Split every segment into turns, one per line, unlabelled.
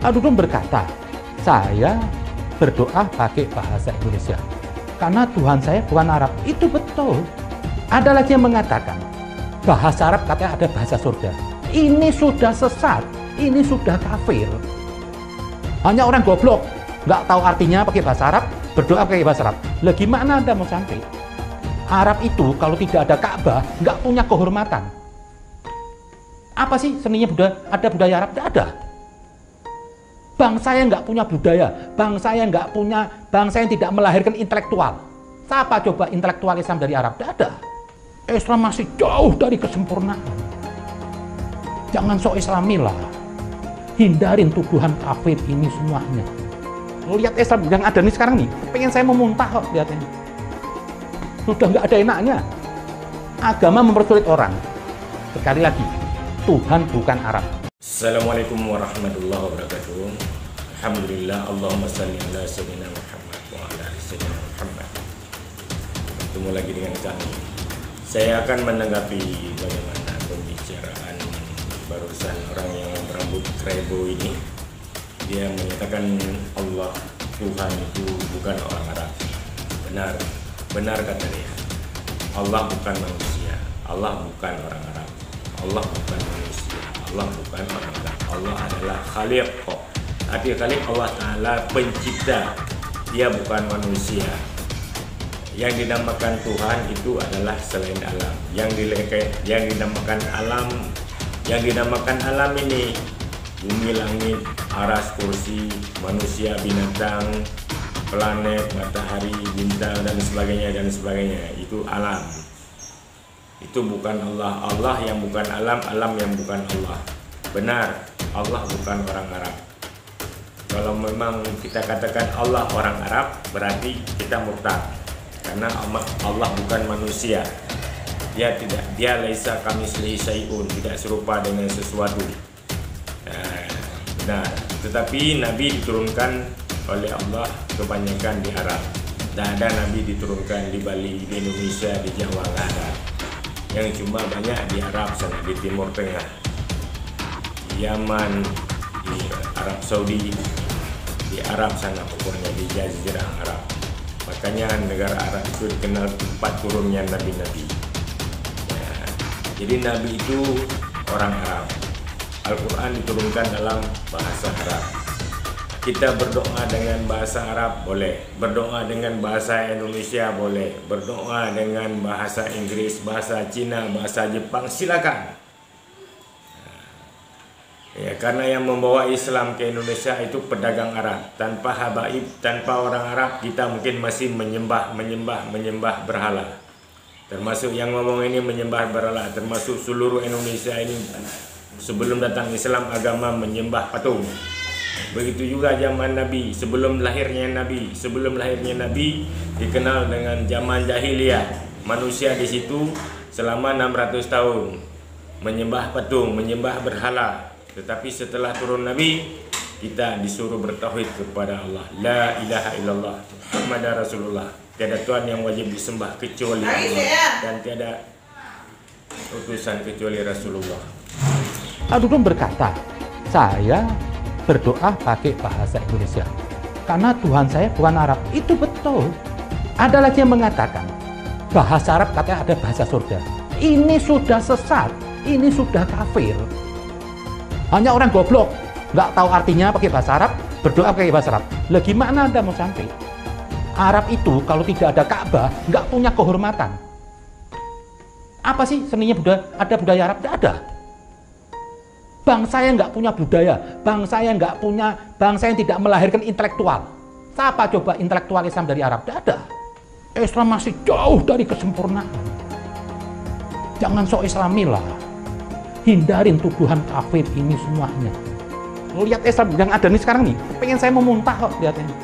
Dudung berkata, saya berdoa pakai bahasa Indonesia karena Tuhan saya bukan Arab. Itu betul. Ada lagi yang mengatakan bahasa Arab katanya ada bahasa surga. Ini sudah sesat, ini sudah kafir. Hanya orang goblok nggak tahu artinya pakai bahasa Arab, berdoa pakai bahasa Arab. Lah gimana Anda mau sampai? Arab itu kalau tidak ada Ka'bah nggak punya kehormatan. Apa sih seninya budaya? Ada budaya Arab? Tidak ada. Bangsa yang nggak punya budaya, bangsa yang tidak melahirkan intelektual. Siapa coba intelektual Islam dari Arab? Tidak ada. Islam masih jauh dari kesempurnaan. Jangan sok Islami lah. Hindarin tuduhan kafir ini semuanya. Lihat Islam yang ada nih sekarang nih, pengen saya memuntah kok lihat ini. Sudah nggak ada enaknya. Agama mempersulit orang. Sekali lagi, Tuhan bukan Arab.
Assalamualaikum warahmatullahi wabarakatuh. Alhamdulillah, Allahumma salli ala sayyidina Muhammad wa ala ali sayyidina Muhammad. Ketemu lagi dengan kami. Saya akan menanggapi bagaimana pembicaraan barusan orang yang berambut keribu ini. Dia menyatakan Allah Tuhan itu bukan orang Arab. Benar kata dia. Allah bukan manusia. Allah bukan orang Arab. Allah bukan manusia. Allah bukan orang Arab. Allah adalah Khaliq. Arti Khaliq Allah Ta'ala pencipta. Dia bukan manusia. Yang dinamakan Tuhan itu adalah selain alam. Yang dinamakan alam ini bumi, langit, aras, kursi, manusia, binatang, planet, matahari, bintang dan sebagainya itu alam. Itu bukan Allah. Allah yang bukan alam, alam yang bukan Allah. Benar, Allah bukan orang Arab. Kalau memang kita katakan Allah orang Arab, berarti kita murtad. Karena Allah bukan manusia. Dia laisa kamitslihi syai'un, tidak serupa dengan sesuatu. Benar. Tetapi Nabi diturunkan oleh Allah kebanyakan di Arab. Dan ada Nabi diturunkan di Bali, di Indonesia, di Jawa nggak ada. Yang cuma banyak di Arab sana, di Timur Tengah, di Yaman, di Arab Saudi, di Arab sana pokoknya di Jazirah Arab. Makanya negara Arab itu dikenal tempat turunnya nabi-nabi. Ya, jadi Nabi itu orang Arab. Al-Quran diturunkan dalam bahasa Arab. Kita berdoa dengan bahasa Arab boleh, berdoa dengan bahasa Indonesia boleh, berdoa dengan bahasa Inggris, bahasa Cina, bahasa Jepang, silakan. Ya, karena yang membawa Islam ke Indonesia itu pedagang Arab. Tanpa habaib, tanpa orang Arab, kita mungkin masih menyembah berhala. Termasuk yang ngomong ini menyembah berhala, termasuk seluruh Indonesia ini sebelum datang Islam agama menyembah patung. Begitu juga zaman Nabi, sebelum lahirnya Nabi dikenal dengan zaman jahiliyah. Manusia di situ selama 600 tahun menyembah patung, menyembah berhala. Tetapi setelah turun Nabi, kita disuruh bertauhid kepada Allah. La ilaha illallah Muhammadar Rasulullah. Tiada Tuhan yang wajib disembah kecuali Allah, dan tiada utusan kecuali Rasulullah.
Dudung berkata, saya berdoa pakai bahasa Indonesia karena Tuhan saya bukan Arab. Itu betul. Ada lagi yang mengatakan bahasa Arab katanya ada bahasa surga. Ini sudah sesat, ini sudah kafir. Hanya orang goblok nggak tahu artinya pakai bahasa Arab, berdoa pakai bahasa Arab. Lah gimana Anda mau sampai? Arab itu kalau tidak ada Ka'bah nggak punya kehormatan. Apa sih seninya budaya? Ada budaya Arab? Tidak ada. Bangsa yang nggak punya budaya, bangsa yang tidak melahirkan intelektual. Siapa coba intelektual Islam dari Arab? Tidak ada. Islam masih jauh dari kesempurnaan. Jangan sok Islami lah. Hindarin tuduhan kafir ini semuanya. Lihat Islam yang ada nih sekarang nih, pengen saya memuntah kok lihat ini.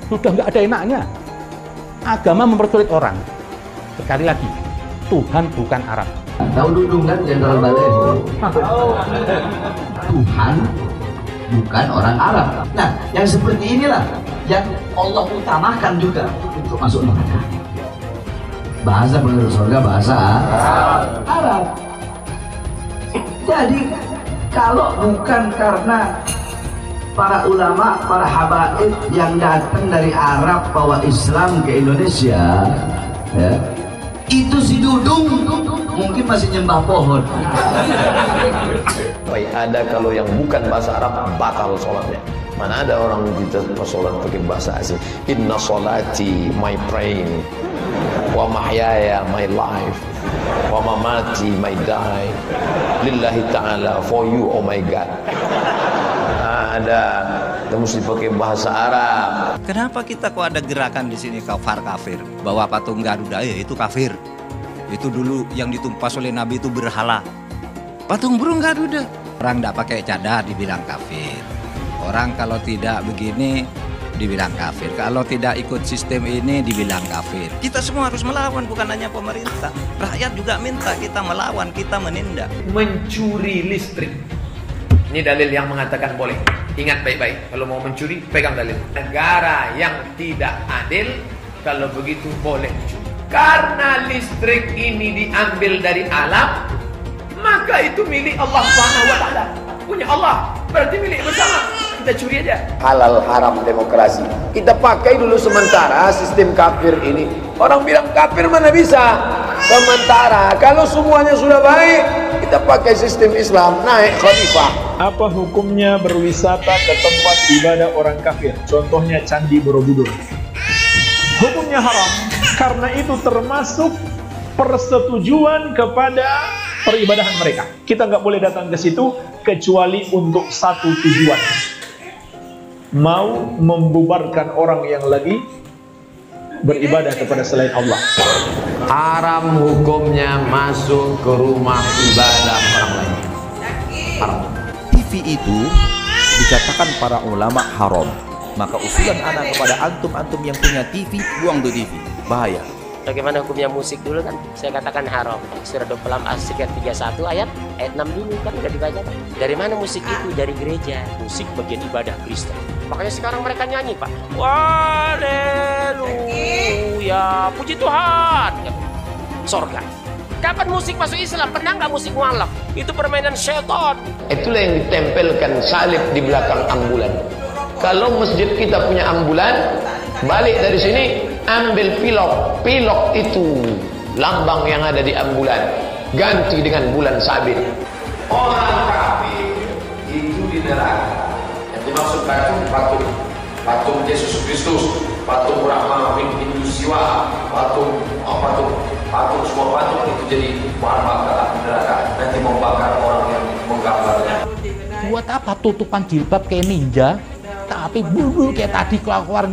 Sudah nggak ada enaknya. Agama mempersulit orang. Sekali lagi, Tuhan bukan Arab.
Tahu Dudung kan Jenderal Balai? Tuhan bukan orang Arab. Nah, yang seperti inilah yang Allah utamakan juga untuk masuk neraka. Bahasa menurut surga bahasa Arab. Jadi kalau bukan karena para ulama, para habaib yang datang dari Arab bawa Islam ke Indonesia, ya, itu si Dudung mungkin masih nyembah pohon.
Baik, ada kalau yang bukan bahasa Arab batal sholatnya. Mana ada orang kita sholat pakai bahasa asing. Inna sholati, my praying, wa mahyaya, my life, wa mamati, my die, lillahi ta'ala, for you, oh my God. Ada, kita mesti pakai bahasa Arab.
Kenapa kita kok ada gerakan di sini kafir? Bahwa patung Garuda ya itu kafir. Itu dulu yang ditumpas oleh Nabi itu berhala. Patung burung Garuda. Orang tidak pakai cadar dibilang kafir. Orang kalau tidak begini dibilang kafir. Kalau tidak ikut sistem ini dibilang kafir. Kita semua harus melawan, bukan hanya pemerintah. Rakyat juga minta kita melawan, kita menindak.
Mencuri listrik. Ini dalil yang mengatakan boleh. Ingat baik-baik, kalau mau mencuri, pegang dalil. Negara yang tidak adil, kalau begitu boleh mencuri. Karena listrik ini diambil dari alam, maka itu milik Allah Subhanahu wa Ta'ala. Punya Allah, berarti milik bersama. Kita curi aja.
Halal haram demokrasi. Kita pakai dulu sementara sistem kafir ini. Orang bilang kafir mana bisa? Sementara kalau semuanya sudah baik, kita pakai sistem Islam, naik khalifah.
Apa hukumnya berwisata ke tempat ibadah orang kafir? Contohnya Candi Borobudur. Hukumnya haram, karena itu termasuk persetujuan kepada peribadahan mereka. Kita nggak boleh datang ke situ kecuali untuk satu tujuan. Mau membubarkan orang yang lagi beribadah kepada selain Allah.
Haram hukumnya masuk ke rumah ibadah orang lain. Haram.
TV itu dikatakan para ulama haram. Maka usulan anak kepada antum-antum yang punya TV, buang tuh TV. Bahaya.
Bagaimana hukumnya musik dulu kan? Saya katakan haram. Surah 26 ayat 31 ayat 6 dulu kan udah dibaca. Dari mana musik itu? Dari gereja. Musik bagian ibadah Kristen. Makanya sekarang mereka nyanyi, Pak. Haleluya, puji Tuhan. Sorga. Kapan musik masuk Islam? Pernah nggak musik mualaf? Itu permainan syaitan.
Itulah yang ditempelkan salib di belakang ambulan. Kalau masjid kita punya ambulan, balik dari sini ambil pilok. Pilok itu lambang yang ada di ambulan, ganti dengan bulan sabit. Orang kafir itu di neraka. Yang dimaksud patung Yesus Kristus, patung Brahma, Hindu Siwa, patung semua patung itu jadi bahan bakar neraka. Nanti membakar orang yang menggambarnya.
Buat apa tutupan jilbab kayak ninja, tapi bulu kayak tadi keluar